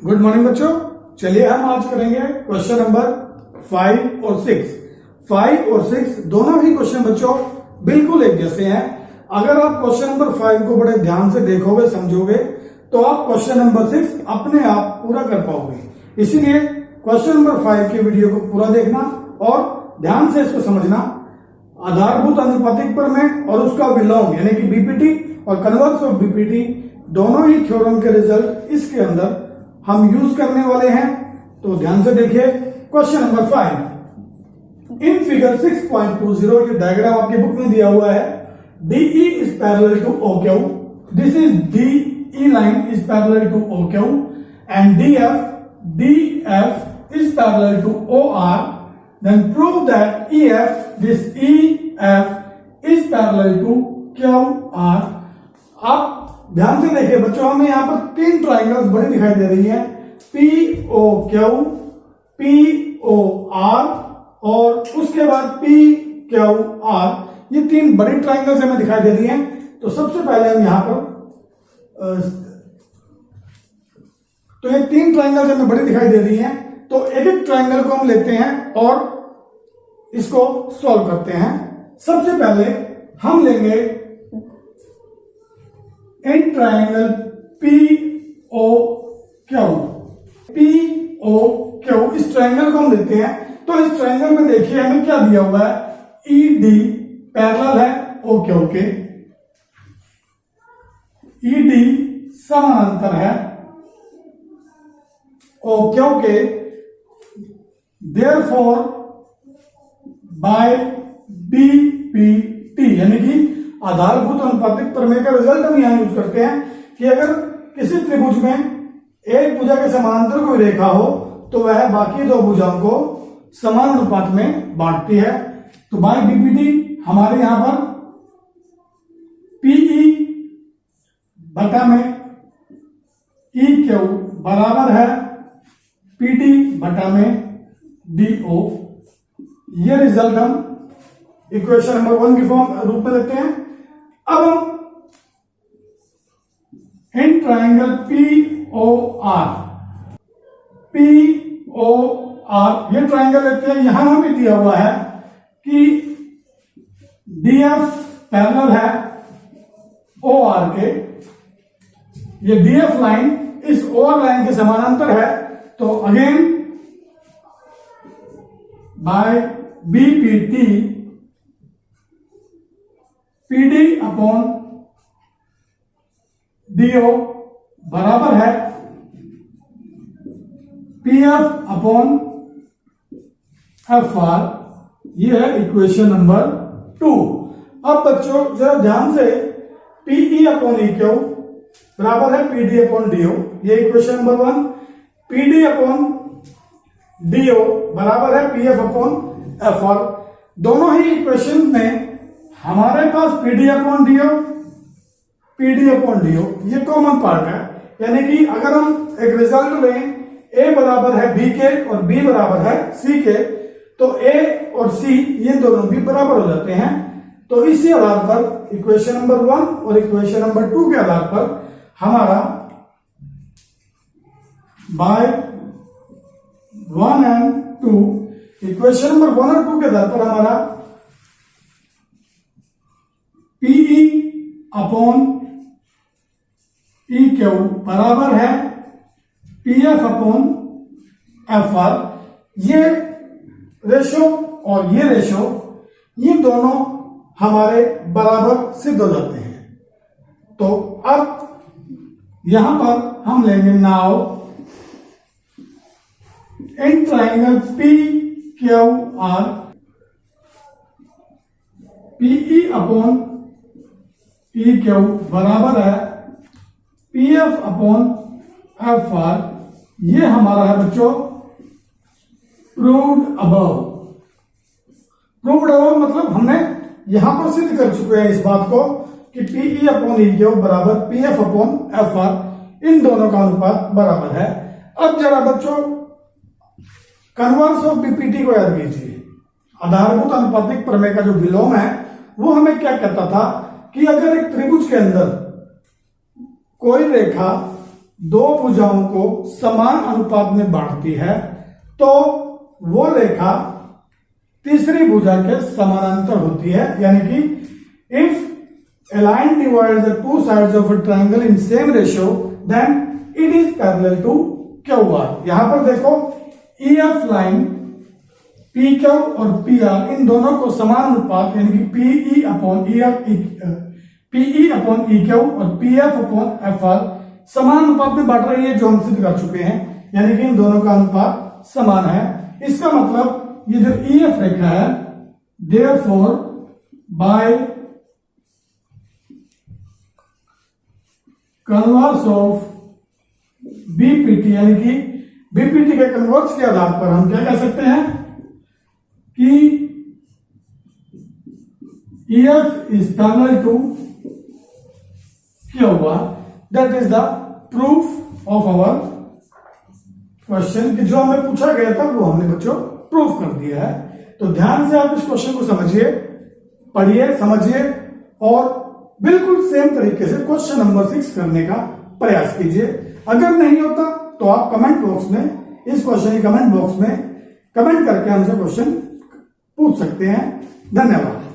Good morning बच्चों, चलिए हम आज करेंगे क्वेश्चन नंबर 5 और 6। 5 और 6 दोनों ही क्वेश्चन बच्चों बिल्कुल एक जैसे हैं। अगर आप क्वेश्चन नंबर 5 को बड़े ध्यान से देखोगे, समझोगे, तो आप क्वेश्चन नंबर 6 अपने आप पूरा कर पाओगे। इसीलिए क्वेश्चन नंबर 5 के वीडियो को पूरा देखना और ध्यान से इसको समझना। आधारभूत अनुपातिक प्रमेय और उसका विलोम यानी कि बीपीटी और कन्वर्स ऑफ बीपीटी दोनों ही थ्योरम के रिजल्ट इसके अंदर हम यूज करने वाले हैं। तो ध्यान से देखिए क्वेश्चन नंबर 5। इन फिगर 6.20 ये डायग्राम आपकी बुक में दिया हुआ है। DE is parallel to OQ. This is DE line is parallel to OQ and DF is parallel to OR. Then prove that this EF is parallel to QR. आप ध्यान से देखिए बच्चों, हमें यहां पर तीन ट्राइंगल्स बड़ी दिखाई दे रही है, POQ, POR और उसके बाद PQR। ये तीन बड़ी ट्राइंगल्स हमें दिखाई दे रही हैं। तो सबसे पहले हम यहां पर तो ये तीन ट्राइंगल्स हमें बड़ी दिखाई दे रही हैं। तो एक एक ट्राइंगल को हम लेते हैं और इसको सॉल्व करते हैं। सबसे पहले हम लेंगे इन ट्राइंगल POQ। इस ट्राइंगल को हम लेते हैं। तो इस ट्राइंगल में देखिए हमें क्या दिया हुआ है, ED पैरेलल है OQ के, ED समानांतर है OQ के, देयरफॉर बाय BPT यानी कि आधारभूत अनुपातिक प्रमेय का रिजल्ट हम यहां यूज करते हैं कि अगर किसी त्रिभुज में एक भुजा के समानांतर कोई रेखा हो तो वह बाकी दो भुजाओं को समान अनुपात में बांटती है। तो बाय बीपीटी हमारे यहां पर PE बटा में EQ बराबर है PD बटा में DO। ये रिजल्ट हम इक्वेशन नंबर 1 की फॉर्म रूप में लेते हैं। अब हम इन ट्राइंगल POR ये ट्राइंगल लेते हैं। यहां हमें दिया हुआ है कि DF पैरेलल है OR के, ये DF लाइन इस OR लाइन के समानांतर है। तो again by BPT PD upon DO बराबर है PF अपॉन FR। ये है इक्वेशन नंबर 2। अब बच्चों जरा ध्यान से, PE अपॉन EQ बराबर है PD अपॉन DO, ये equation number 1। PD upon DO बराबर है PF अपॉन FR। दोनों ही इक्वेशन में हमारे पास PD अपॉन DO ये कॉमन पार्ट है। यानी कि अगर हम एक रिजल्ट लें, A बराबर है B के और B बराबर है C के, तो A और C ये दोनों भी बराबर हो जाते हैं। तो इसी आधार पर इक्वेशन नंबर 1 और इक्वेशन नंबर 2 के आधार पर हमारा बाय 1 एंड 2, इक्वेशन नंबर 1 और 2 के आधार पर हमारा PE अपॉन EQ बराबर है PF अपॉन FR। ये रेशो और ये रेशो ये दोनों हमारे बराबर सिद्ध हो जाते हैं। तो अब यहां पर हम लेंगे now in triangle PQR PE upon EQ बराबर है PF अपॉन FR। ये हमारा है बच्चों प्रूव्ड अबव। प्रूव्ड अबव मतलब हमने यहां पर सिद्ध कर चुके हैं इस बात को कि PE अपॉन EQ बराबर PF अपॉन FR, इन दोनों का अनुपात बराबर है। अब जरा बच्चों कन्वर्स ऑफ बीपीटी को याद कीजिए। आधारभूत अनुपातिक प्रमेय का जो विलोम है वो हमें क्या कहता था कि अगर एक त्रिभुज के अंदर कोई रेखा दो भुजाओं को समान अनुपात में बांटती है तो वो रेखा तीसरी भुजा के समानांतर होती है, यानी कि if a line divides the two sides of a triangle in same ratio then it is parallel to QR। यहां पर देखो EF लाइन PQ और PR इन दोनों को समान अनुपात यानी कि PE अपॉन EQ और PF अपॉन FR समान अनुपात में बांट रही है, जो हम सिद्ध कर चुके हैं, यानी कि इन दोनों का अनुपात समान है। इसका मतलब ये जो EF रेखा है, therefore by converse of BPT यानी कि BPT के कन्वर्स के आधार पर हम क्या कह सकते हैं कि EF is parallel to QR। That is the proof of our question कि जो हमें पूछा गया था वो हमने बच्चों प्रूफ कर दिया है। तो ध्यान से आप इस क्वेश्चन को समझिए, पढ़िए, समझिए और बिल्कुल सेम तरीके से क्वेश्चन नंबर 6 करने का प्रयास कीजिए। अगर नहीं होता तो आप कमेंट बॉक्स में, इस क्वेश्चन के कमेंट बॉक्स में कमेंट करके हमसे क्वेश्चन पूछ सकते हैं। धन्यवाद।